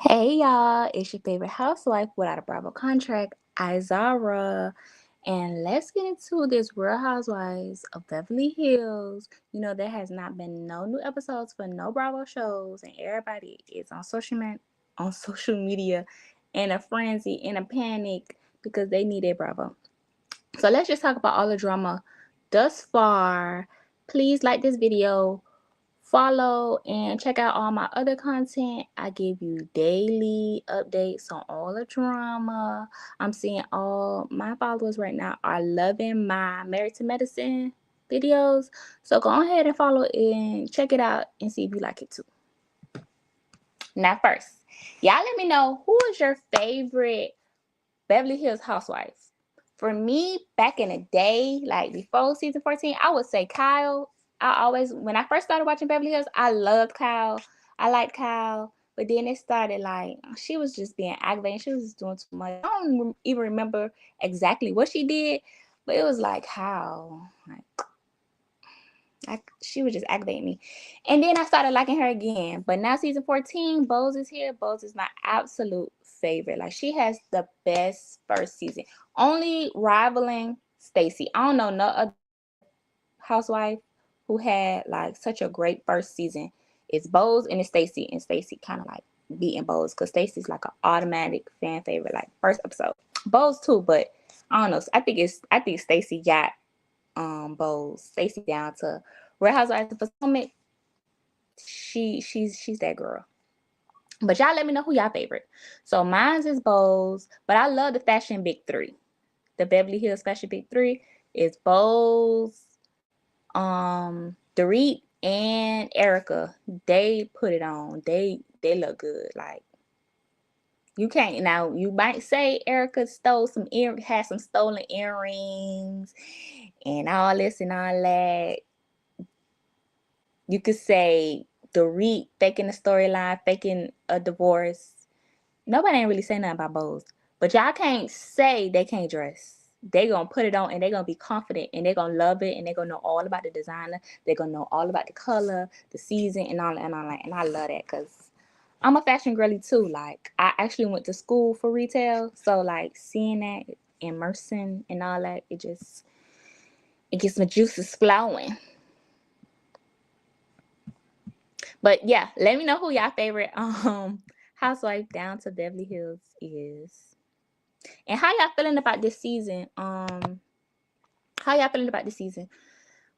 Hey y'all, it's your favorite housewife without a Bravo contract, Izara. And let's get into this Real Housewives of Beverly Hills. There has not been no new episodes for no Bravo shows, and everybody is on social media in a frenzy, in a panic because they need a Bravo. So let's just talk about all the drama thus far. Please like this video, follow, and check out all my other content. I give you daily updates on all the drama. I'm seeing all my followers right now are loving my Married to Medicine videos. So go ahead and follow and check it out and see if you like it too. Now first, y'all let me know who is your favorite Beverly Hills Housewives. For me, back in the day, like before season 14, I would say Kyle. When I first started watching Beverly Hills, I loved Kyle. I liked Kyle. But then it started like, she was just being aggravating. She was just doing too much. I don't even remember exactly what she did, but it was like, how? She was just aggravating me. And then I started liking her again. But now season 14, Bose is here. Bose is my absolute favorite. Like, she has the best first season. Only rivaling Stacy. I don't know no other housewife who had like such a great first season. It's Bose and it's Stacy. And Stacy kind of like beating Bose because Stacy's like an automatic fan favorite, like first episode. Bose too, but I don't know. I think Stacy got Bose, Stacy down to Real Housewives of Potomac. She's that girl. But y'all let me know who y'all favorite. So mine's is Bose, but I love the fashion big three. The Beverly Hills fashion big three is Bose, Dorit, and Erica. They put it on. They look good. Like, you can't. Now you might say Erica had some stolen earrings and all this and all that. You could say Dorit faking a storyline, faking a divorce. Nobody ain't really saying nothing about Bose. But y'all can't say they can't dress. They gonna put it on and they gonna be confident and they gonna love it and they gonna know all about the designer. They gonna know all about the color, the season, and all that. And I love that because I'm a fashion girly too. Like, I actually went to school for retail, so like seeing that, immersing and all that, it gets my juices flowing. But yeah, let me know who y'all favorite housewife down to Beverly Hills is. And how y'all feeling about this season? How y'all feeling about this season?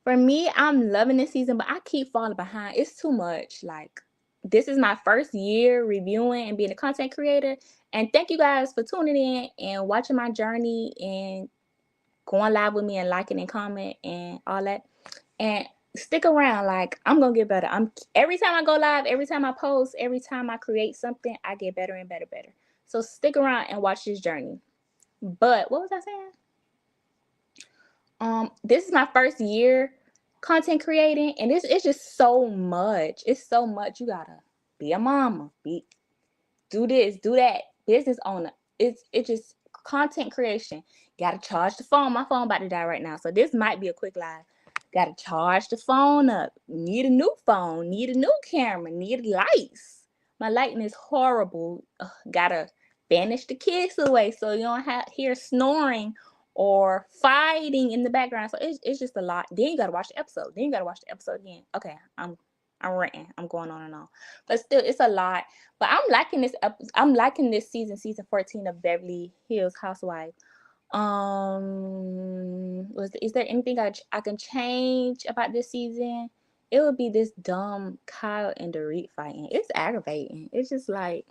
For me, I'm loving this season, but I keep falling behind. It's too much. Like, this is my first year reviewing and being a content creator. And thank you guys for tuning in and watching my journey and going live with me and liking and comment and all that. And stick around. Like, I'm gonna get better. Every time I go live, every time I post, every time I create something, I get better and better. So stick around and watch this journey. But what was I saying? This is my first year content creating, and it's just so much. It's so much. You gotta be a mama, do this, do that, business owner. It's just content creation. Gotta charge the phone. My phone about to die right now, so this might be a quick live. Gotta charge the phone up. Need a new phone. Need a new camera. Need lights. My lighting is horrible. Gotta banish the kids away so you don't hear snoring or fighting in the background. So it's just a lot. Then you gotta watch the episode. Then you gotta watch the episode again. Okay, I'm ranting. I'm going on and on. But still, it's a lot. But I'm liking this. I'm liking this season 14 of Beverly Hills Housewife. Is there anything I can change about this season? It would be this dumb Kyle and Dorit fighting. It's aggravating. It's just like,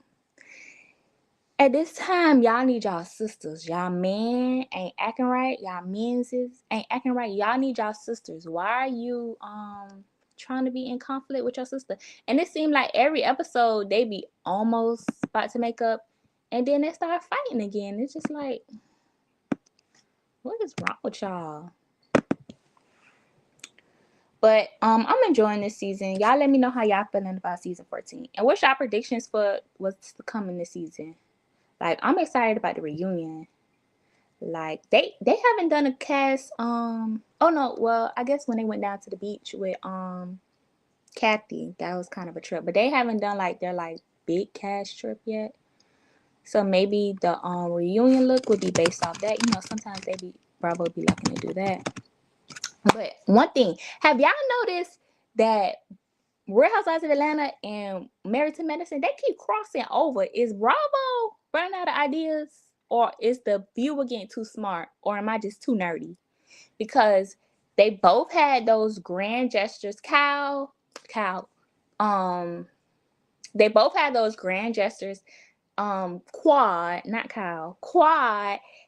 at this time, y'all need y'all sisters. Y'all men ain't acting right. Y'all menses ain't acting right. Y'all need y'all sisters. Why are you trying to be in conflict with your sister? And it seemed like every episode they be almost about to make up, and then they start fighting again. It's just like, what is wrong with y'all? But I'm enjoying this season. Y'all let me know how y'all feeling about season 14. And what's y'all predictions for what's to come in this season? Like, I'm excited about the reunion. Like, they haven't done a cast. Oh no, well, I guess when they went down to the beach with Kathy, that was kind of a trip. But they haven't done like their like big cash trip yet. So maybe the reunion look would be based off that. Sometimes Bravo be liking to do that. But one thing, have y'all noticed that Real Housewives of Atlanta and Married to Medicine, they keep crossing over? Is Bravo running out of ideas, or is the viewer getting too smart, or am I just too nerdy? Because they both had those grand gestures. Um, they both had those grand gestures. Quad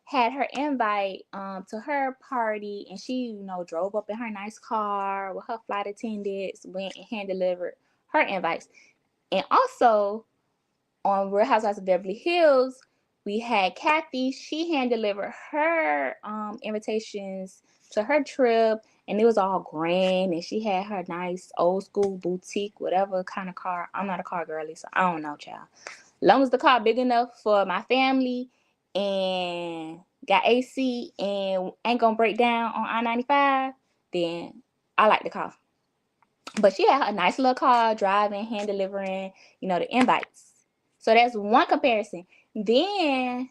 had her invite to her party, and she drove up in her nice car with her flight attendants, went and hand delivered her invites. And also on Real Housewives of Beverly Hills, we had Kathy. She hand delivered her invitations to her trip, and it was all grand, and she had her nice old school boutique, whatever kind of car. I'm not a car girly, so I don't know, child. Long as the car big enough for my family and got AC and ain't gonna break down on I-95, then I like the car. But she had a nice little car, driving, hand delivering, the invites. So that's one comparison. Then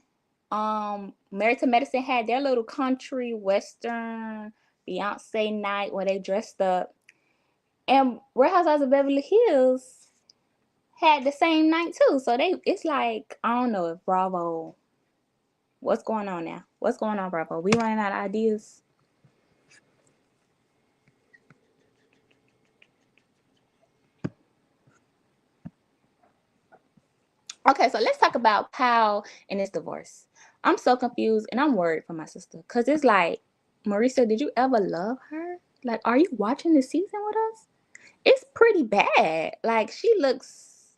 Married to Medicine had their little country western Beyonce night where they dressed up. And Real Housewives of Beverly Hills had the same night too. So it's like, I don't know if Bravo, what's going on now? What's going on, Bravo? We running out of ideas? Okay, so let's talk about Kyle and his divorce. I'm so confused and I'm worried for my sister. Cause it's like, Marisa, did you ever love her? Like, are you watching this season with us? It's pretty bad. Like, she looks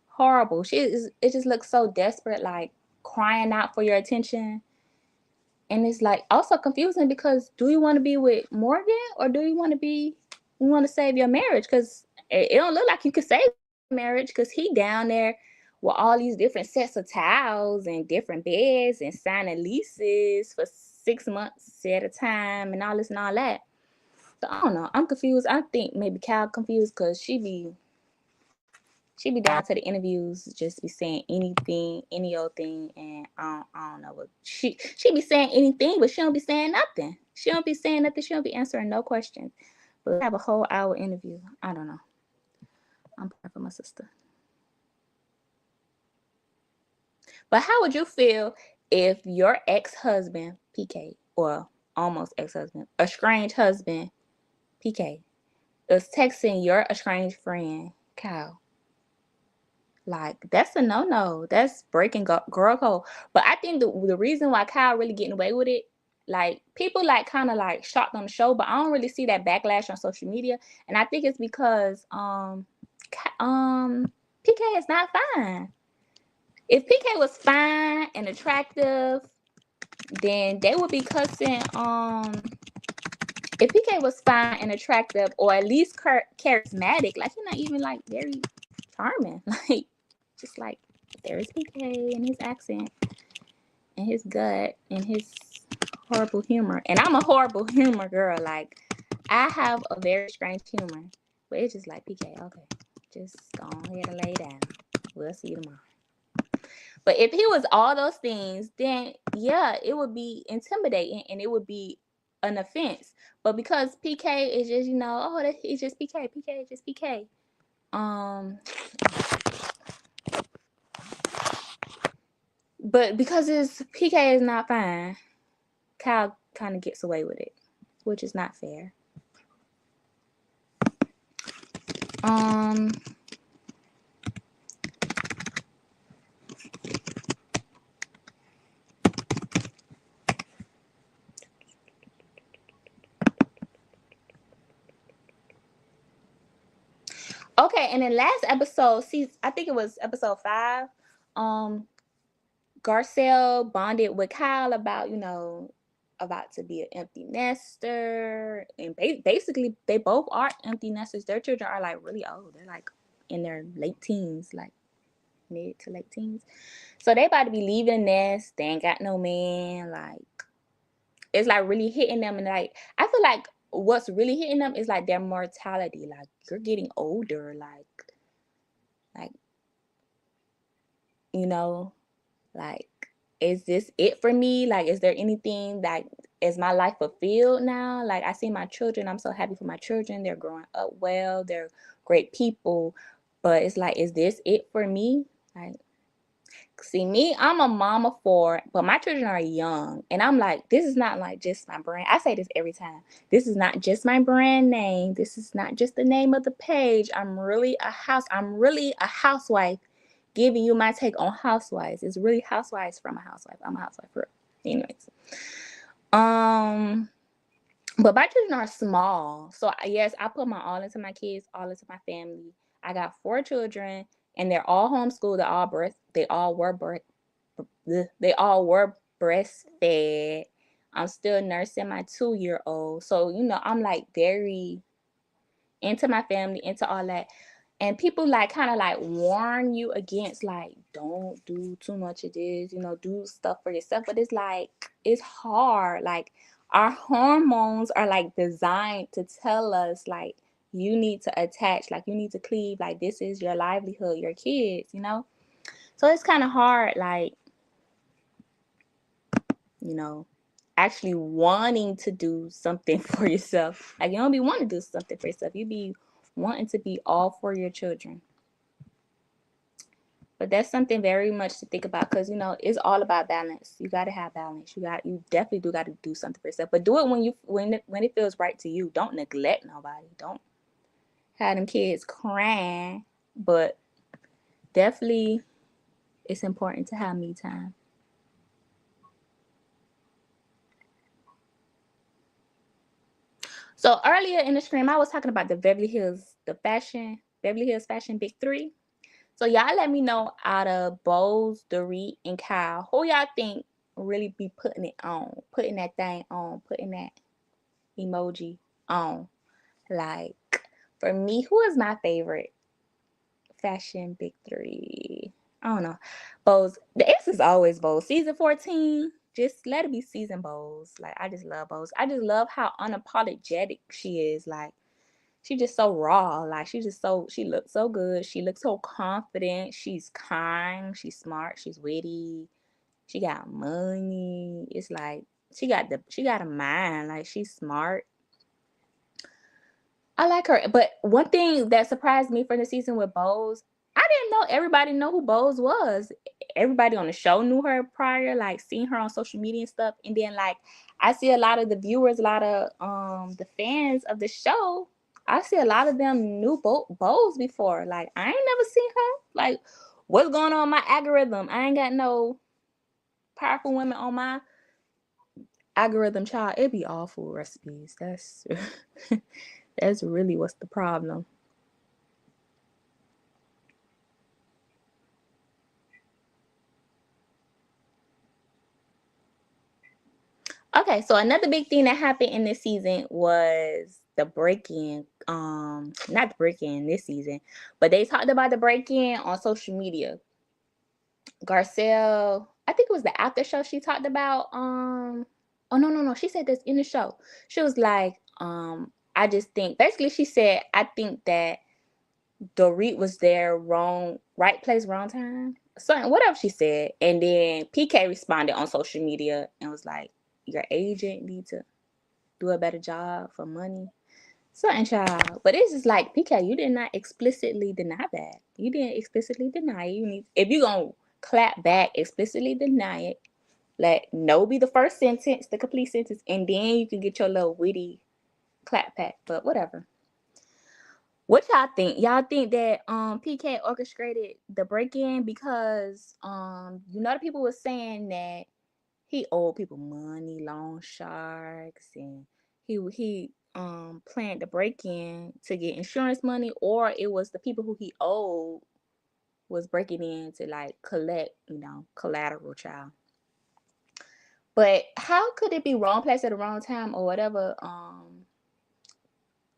horrible. It just looks so desperate, like crying out for your attention. And it's like also confusing because do you want to be with Morgan, or do you want to save your marriage? Because it don't look like you could save marriage, because he down there with all these different sets of towels and different beds and signing leases for 6 months at a time and all this and all that. So I don't know. I'm confused. I think maybe Cal confused because she be down to the interviews, just be saying anything, any old thing, and I don't know what she be saying anything, but she don't be saying nothing. She don't be saying nothing. She don't be answering no questions. But have a whole hour interview. I don't know. I'm praying for my sister. But how would you feel if your ex-husband PK, or almost ex-husband, estranged husband PK, was texting your estranged friend Kyle? Like, that's a no-no. That's breaking girl code. But I think the reason why Kyle really getting away with it, like, people like kind of like shocked on the show, but I don't really see that backlash on social media. And I think it's because PK is not fine. If PK was fine and attractive, then they would be cussing. If PK was fine and attractive, or at least charismatic, like, he's not even like very charming, like, just like, there's PK and his accent and his gut and his horrible humor. And I'm a horrible humor girl. Like, I have a very strange humor, but it's just like, PK, okay, just go ahead and lay down. We'll see you tomorrow. But if he was all those things, then yeah, it would be intimidating and it would be an offense. But because PK is just, it's just PK, PK is just PK. But because his PK is not fine, Kyle kind of gets away with it, which is not fair. Okay, and in last episode, I think it was episode 5, Garcelle bonded with Kyle about, about to be an empty nester. And basically, they both are empty nesters. Their children are like really old. They're like in their late teens, like mid to late teens. So they about to be leaving the nest. They ain't got no man. Like, it's like really hitting them. And like, I feel like what's really hitting them is like their mortality. Like, you're getting older. Like you know, like, is this it for me? Like, is there anything that is my life fulfilled now? Like, I see my children. I'm so happy for my children. They're growing up well. They're great people. But it's like, is this it for me? Like, see, me, I'm a mom of four, but my children are young. And I'm like, this is not like just my brand. I say this every time. This is not just my brand name. This is not just the name of the page. I'm really a housewife giving you my take on housewives. It's really housewives from a housewife. I'm a housewife for anyways. But my children are small. So yes, I put my all into my kids, all into my family. I got 4 children and they're all homeschooled. They all were breastfed. I'm still nursing my 2-year-old. So, I'm like very into my family, into all that. And people like kind of like warn you against like, don't do too much of this, do stuff for yourself. But it's like, it's hard. Like, our hormones are like designed to tell us like, you need to attach, like you need to cleave, like this is your livelihood, your kids. So it's kind of hard, like, actually wanting to do something for yourself. Like, you don't be wanting to do something for yourself. You be wanting to be all for your children. But that's something very much to think about because, it's all about balance. You got to have balance. You definitely do got to do something for yourself. But do it when it feels right to you. Don't neglect nobody. Don't have them kids crying. But definitely it's important to have me time. So earlier in the stream, I was talking about the Beverly Hills Fashion Big Three. So y'all let me know out of Bose, Dorit, and Kyle, who y'all think really be putting it on, putting that thing on, putting that emoji on. Like, for me, who is my favorite fashion Big Three? I don't know. Bose. The answer is always Bose. Season 14. Just let it be season Bose. Like, I just love Bose. I just love how unapologetic she is. Like, she just so raw. Like, she looks so good. She looks so confident. She's kind. She's smart. She's witty. She got money. It's like she got a mind. Like, she's smart. I like her. But one thing that surprised me for the season with Bose, I didn't know everybody know who Bose was. Everybody on the show knew her prior, like seeing her on social media and stuff. And then like I see a lot of the viewers, a lot of the fans of the show. I see a lot of them knew Bose before. Like, I ain't never seen her. Like, what's going on my algorithm? I ain't got no powerful women on my algorithm, child. It be all food recipes. That's really what's the problem. Okay, so another big thing that happened in this season was the break-in. Not the break-in this season, but they talked about the break-in on social media. Garcelle, I think it was the after show she talked about. Oh no, she said this in the show. She was like, I just think basically she said, I think that Dorit was there right place, wrong time. Something, whatever she said. And then PK responded on social media and was like, your agent need to do a better job for money. Certain child. But it's just like, PK, you did not explicitly deny that. You didn't explicitly deny it. If you're gonna clap back, explicitly deny it. Let no be the first sentence, the complete sentence, and then you can get your little witty clap back. But whatever. What y'all think? Y'all think that PK orchestrated the break-in because the people were saying that he owed people money, loan sharks, and he planned the break-in to get insurance money, or it was the people who he owed was breaking in to like collect, collateral, child. But how could it be wrong place at the wrong time or whatever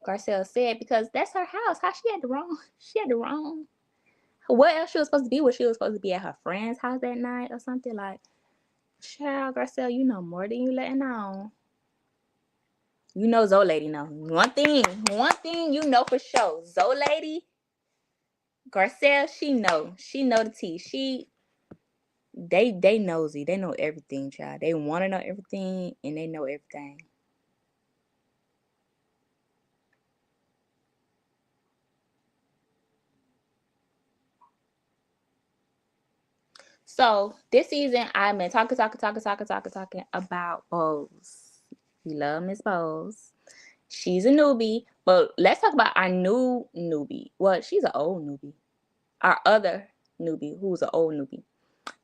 Garcelle said, because that's her house. How she had the wrong. What else she was supposed to be? Was she was supposed to be at her friend's house that night or something? Like, child, Garcelle, you know more than you letting on. Zoe Lady know. One thing you know for sure. Zoe Lady, Garcelle, she know the tea. They nosy. They know everything, child. They want to know everything, and they know everything. So this season, I've been talking about Bose. We love Miss Bose. She's a newbie, but let's talk about our new newbie. Well, she's an old newbie. Our other newbie, who's an old newbie.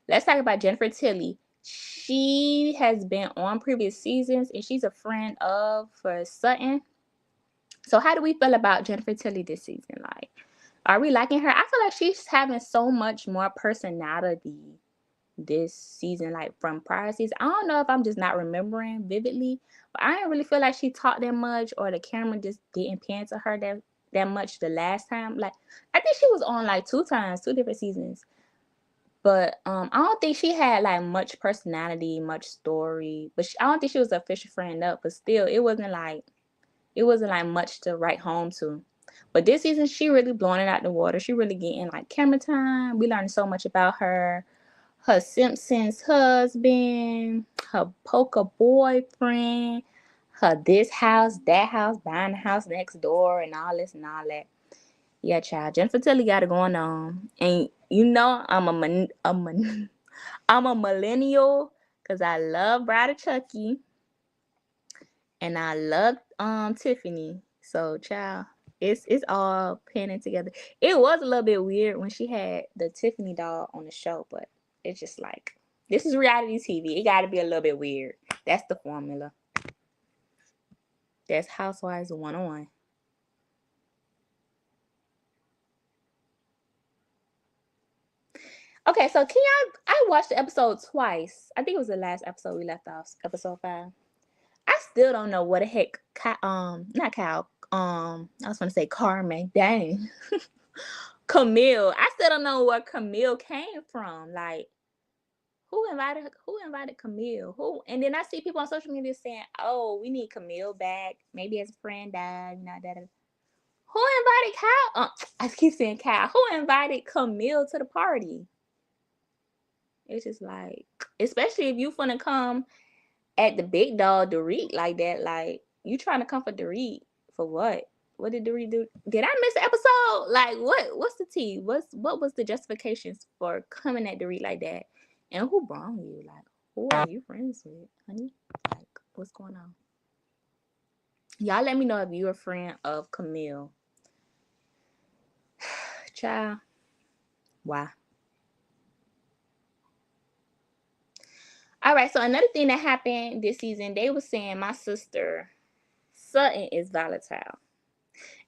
Let's talk about Jennifer Tilly. She has been on previous seasons, and she's a friend of for Sutton. So, how do we feel about Jennifer Tilly this season? Like, are we liking her? I feel like she's having so much more personality this season, like from prior seasons. I don't know if I'm just not remembering vividly, but I didn't really feel like she talked that much, or the camera just didn't pan to her that much the last time. Like, I think she was on like 2 times, 2 different seasons. But I don't think she had like much personality, much story. But I don't think she was an official friend up. But still, it wasn't like much to write home to. But this season, she really blowing it out the water. She really getting like camera time. We learned so much about her. Her Simpsons husband, her poker boyfriend, her this house, that house, buying the house next door, and all this and all that. Yeah, child. Jennifer Tilly got it going on, and I'm a millennial because I love Bride of Chucky and I love Tiffany. So, child, it's all pinning together. It was a little bit weird when she had the Tiffany doll on the show, but it's just like this is reality TV. It got to be a little bit weird. That's the formula. That's Housewives 101. Okay, so can I watched the episode twice. I think it was the last episode we left off, episode 5. I still don't know what the heck, not Kyle, I was gonna say Carmen, dang, Camille. I still don't know where Camille came from. Like, who invited Camille? Who? And then I see people on social media saying, "Oh, we need Camille back. Maybe his friend died." Not that. Who invited Kyle? I keep saying Kyle. Who invited Camille to the party? It's just like, especially if you finna come at the big dog Dorit like that. Like, you trying to come for Dorit for what? What did Dorit do? Did I miss the episode? Like, what's the tea? What was the justifications for coming at Dorit like that? And who brought you? Like, who are you friends with, honey? Like, what's going on? Y'all let me know if you're a friend of Camille. Child, why? All right, so another thing that happened this season, they were saying my sister Sutton is volatile.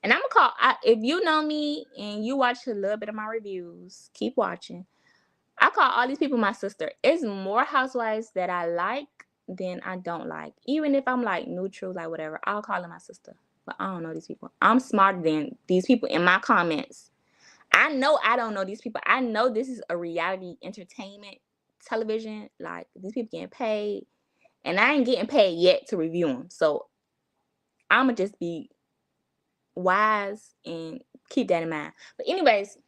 And I'm gonna if you know me and you watch a little bit of my reviews, keep watching. I call all these people my sister. It's more housewives that I like than I don't like. Even if I'm like neutral, like whatever, I'll call them my sister. But I don't know these people. I'm smarter than these people in my comments. I know I don't know these people. I know this is a reality entertainment television. Like, these people getting paid, and I ain't getting paid yet to review them. So I'ma just be wise and keep that in mind. But anyways,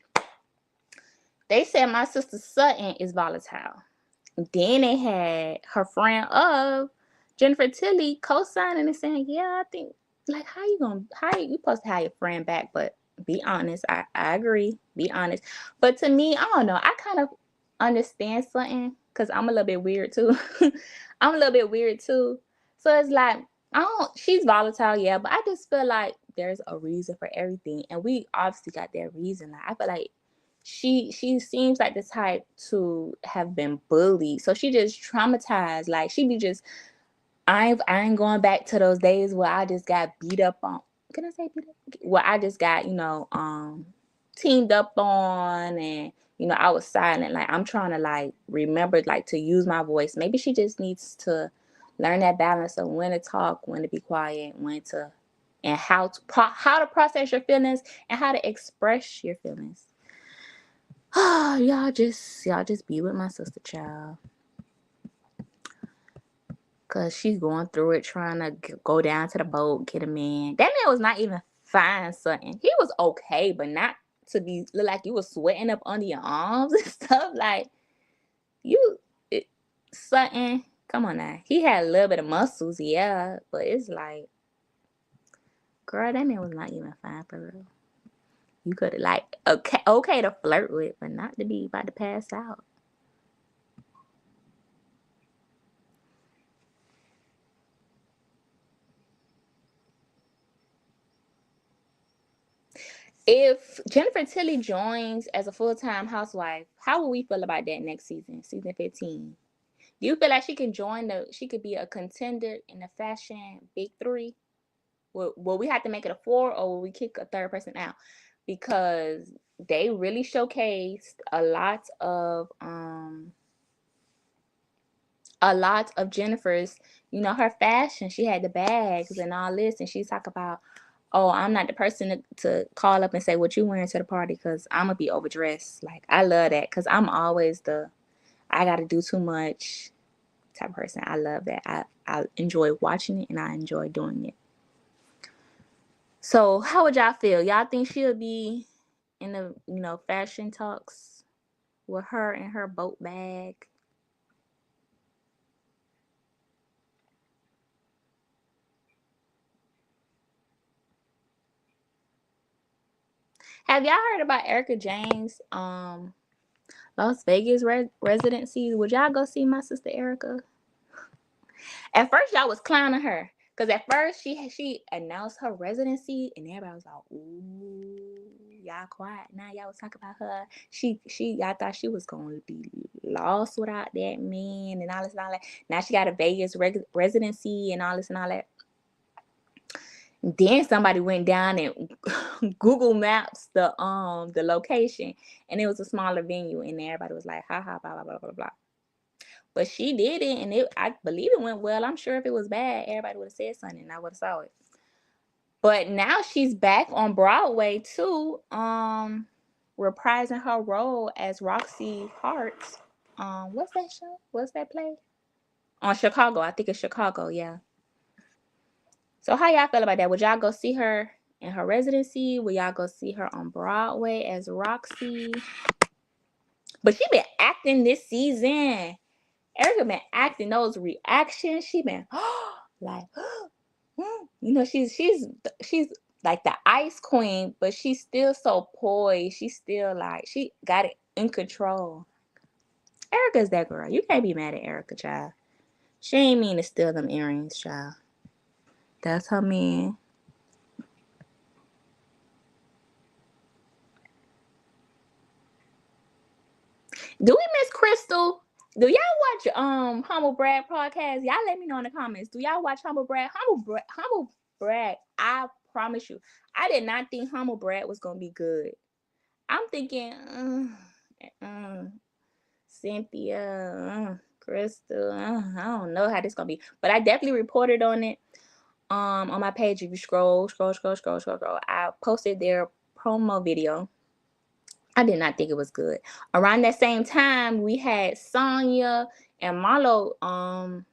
they said my sister Sutton is volatile. Then they had her friend of Jennifer Tilly co-signing and saying, "Yeah, I think, like, how you supposed to have your friend back?" But be honest, I agree. Be honest. But to me, I don't know. I kind of understand Sutton because I'm a little bit weird too. I'm a little bit weird too. So it's like, I don't. She's volatile, yeah, but I just feel like there's a reason for everything, and we obviously got that reason. Like, I feel like she seems like the type to have been bullied, so she just traumatized. Like, she be just, I ain't going back to those days where I just got beat up on. Can I say beat up? Where I just got, teamed up on, and I was silent. Like, I'm trying to like remember like to use my voice. Maybe she just needs to learn that balance of when to talk, when to be quiet, when to, and how to process your feelings and how to express your feelings. y'all just be with my sister, child, cause she's going through it, trying to go down to the boat, get a man. That man was not even fine, something. He was okay, but not to be look like you was sweating up under your arms and stuff. Like, Sutton, come on now. He had a little bit of muscles, yeah, but it's like, girl, that man was not even fine for real. You could have like okay to flirt with, but not to be about to pass out. If Jennifer Tilly joins as a full-time housewife, how will we feel about that next season, season 15? Do you feel like she could be a contender in the fashion big three? Will we have to make it a four, or will we kick a third person out? Because they really showcased a lot of Jennifer's, her fashion. She had the bags and all this, and she's talk about, oh, I'm not the person to call up and say what you wearing to the party because I'm gonna be overdressed. Like, I love that because I'm always the I gotta do too much type of person. I love that. I enjoy watching it and I enjoy doing it. So how would y'all feel? Y'all think she'll be in the fashion talks with her and her boat bag? Have y'all heard about Erica James Las Vegas residency? Would y'all go see my sister Erica? At first, y'all was clowning her because at first she announced her residency and everybody was like, "Ooh, y'all quiet." Now y'all was talking about her. Y'all thought she was going to be lost without that man and all this and all that. Now she got a Vegas residency and all this and all that. Then somebody went down and Google Maps the location, and it was a smaller venue, and everybody was like, "Ha ha, blah blah blah blah blah." But she did it, and I believe it went well. I'm sure if it was bad, everybody would have said something, and I would have saw it. But now she's back on Broadway too, reprising her role as Roxy Hart. What's that show? What's that play? On Chicago, I think it's Chicago. Yeah. So how y'all feel about that? Would y'all go see her in her residency? Would y'all go see her on Broadway as Roxy? But she been acting this season. Erica been acting those reactions. She been like, she's like the ice queen, but she's still so poised. She's still like she got it in control. Erica's that girl. You can't be mad at Erica, child. She ain't mean to steal them earrings, child. That's her man. Do we miss Crystal? Do y'all watch Humble Brag podcast? Y'all let me know in the comments. Do y'all watch Humble Brag? Humble Brag. I promise you, I did not think Humble Brag was gonna be good. I'm thinking, Cynthia, Crystal. I don't know how this gonna be, but I definitely reported on it. On my page, if you scroll, I posted their promo video. I did not think it was good. Around that same time, we had Sonya and Marlo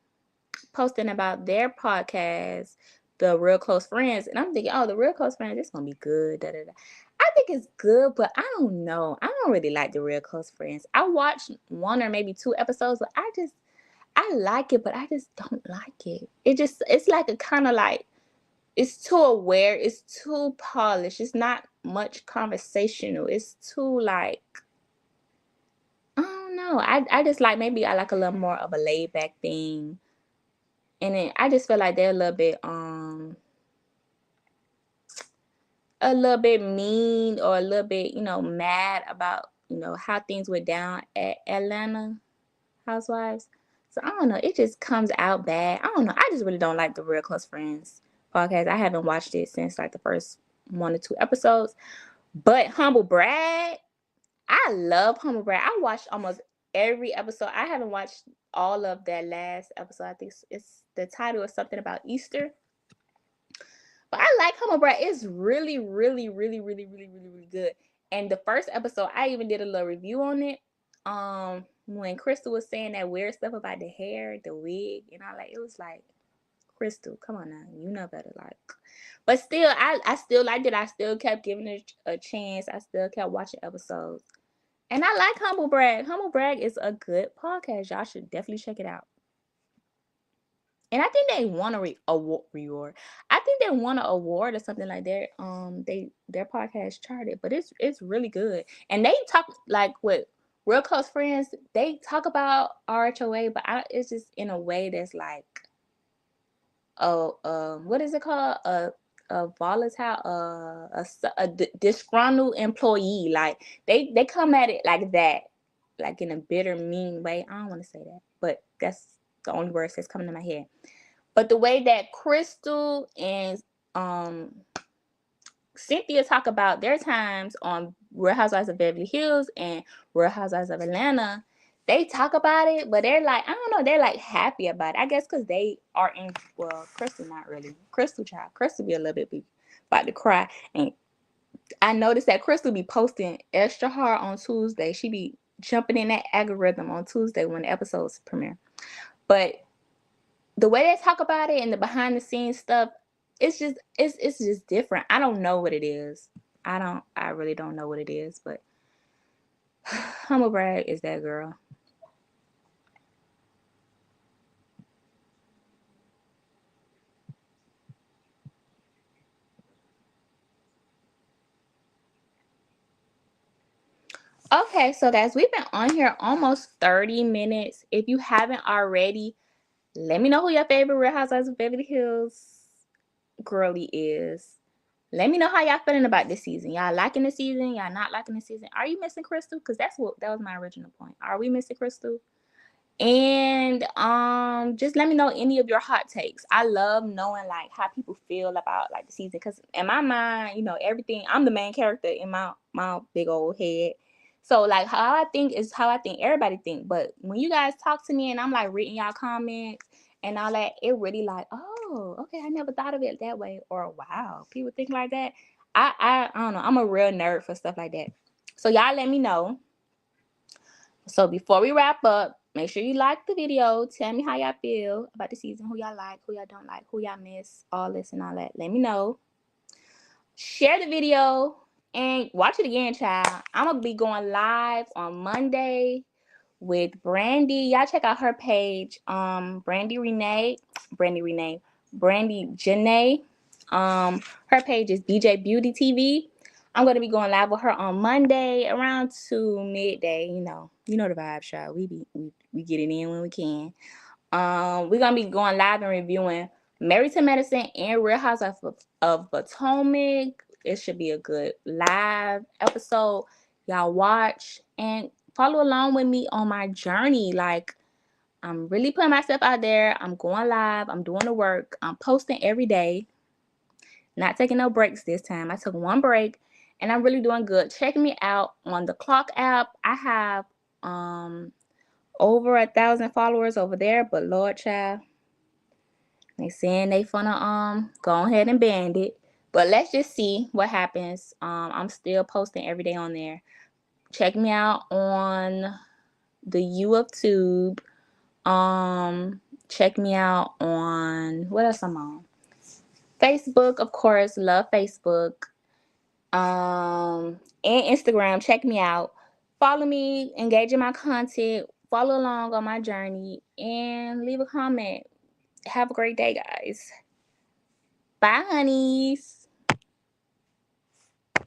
posting about their podcast, The Real Close Friends. And I'm thinking, oh, The Real Close Friends, it's gonna be good. Da, da, da. I think it's good, but I don't know. I don't really like The Real Close Friends. I watched one or maybe two episodes, but I like it, but I just don't like it. It's like a kind of like it's too aware, it's too polished, it's not much conversational, it's too like I don't know. I just like maybe I like a little more of a laid back thing. And then I just feel like they're a little bit mean or a little bit, mad about, how things went down at Atlanta Housewives. So I don't know. It just comes out bad. I don't know. I just really don't like the Real Close Friends podcast. I haven't watched it since like the first one or two episodes. But Humble Brag, I love Humble Brag. I watched almost every episode. I haven't watched all of that last episode. I think it's the title is something about Easter. But I like Humble Brag. It's really, really, really, really, really, really, really good. And the first episode, I even did a little review on it. When Crystal was saying that weird stuff about the hair, the wig, and all that, it was like, Crystal, come on now, you know better. Like, but still, I still liked it. I still kept giving it a chance. I still kept watching episodes. And I like Humble Brag. Humble Brag is a good podcast. Y'all should definitely check it out. And I think they won a reward. I think they won an award or something like that. Their podcast charted, but it's really good. And they talk like with real close friends. They talk about RHOA, but it's just in a way that's like, what is it called? A volatile, disgruntled employee. Like they come at it like that, like in a bitter, mean way. I don't want to say that, but that's the only words that's coming to my head. But the way that Crystal and Cynthia talk about their times on Real Housewives of Beverly Hills and Real Housewives of Atlanta, they talk about it, but they're like, I don't know, they're like happy about it. I guess because they are in, well, Crystal not really. Crystal child. Crystal be a little bit about to cry. And I noticed that Crystal be posting extra hard on Tuesday. She be jumping in that algorithm on Tuesday when the episodes premiere. But the way they talk about it and the behind the scenes stuff, it's just different. I don't know what it is. I really don't know what it is, but Humble Brag is that girl. Okay, so guys, we've been on here almost 30 minutes. If you haven't already, let me know who your favorite Real Housewives of Beverly Hills girly is. Let me know how y'all feeling about this season. Y'all liking the season? Y'all not liking the season? Are you missing Crystal? Because that was my original point. Are we missing Crystal? And just let me know any of your hot takes. I love knowing like how people feel about like the season, because in my mind, everything, I'm the main character in my big old head. So like how I think is how I think everybody think. But when you guys talk to me and I'm like reading y'all comments and all that, it really like, oh, okay, I never thought of it that way. Or wow, people think like that. I don't know. I'm a real nerd for stuff like that. So y'all let me know. So before we wrap up, make sure you like the video. Tell me how y'all feel about the season, who y'all like, who y'all don't like, who y'all miss, all this and all that. Let me know. Share the video and watch it again, child. I'm going to be going live on Monday with Brandy. Y'all check out her page. Brandy Janae. Her page is BJ Beauty TV. I'm gonna be going live with her on Monday around 2 midday. You know the vibe, child. We get it in when we can. We're gonna be going live and reviewing Married to Medicine and Real Housewives of Potomac. It should be a good live episode. Y'all watch and follow along with me on my journey. Like, I'm really putting myself out there. I'm going live. I'm doing the work. I'm posting every day. Not taking no breaks this time. I took one break and I'm really doing good. Check me out on the Clock app. I have over 1,000 followers over there, but Lord child, they saying they finna go ahead and band it. But let's just see what happens. I'm still posting every day on there. Check me out on the U of Tube. Check me out on what else I'm on? Facebook, of course, love Facebook. And Instagram. Check me out. Follow me, engage in my content, follow along on my journey, and leave a comment. Have a great day, guys. Bye, honeys.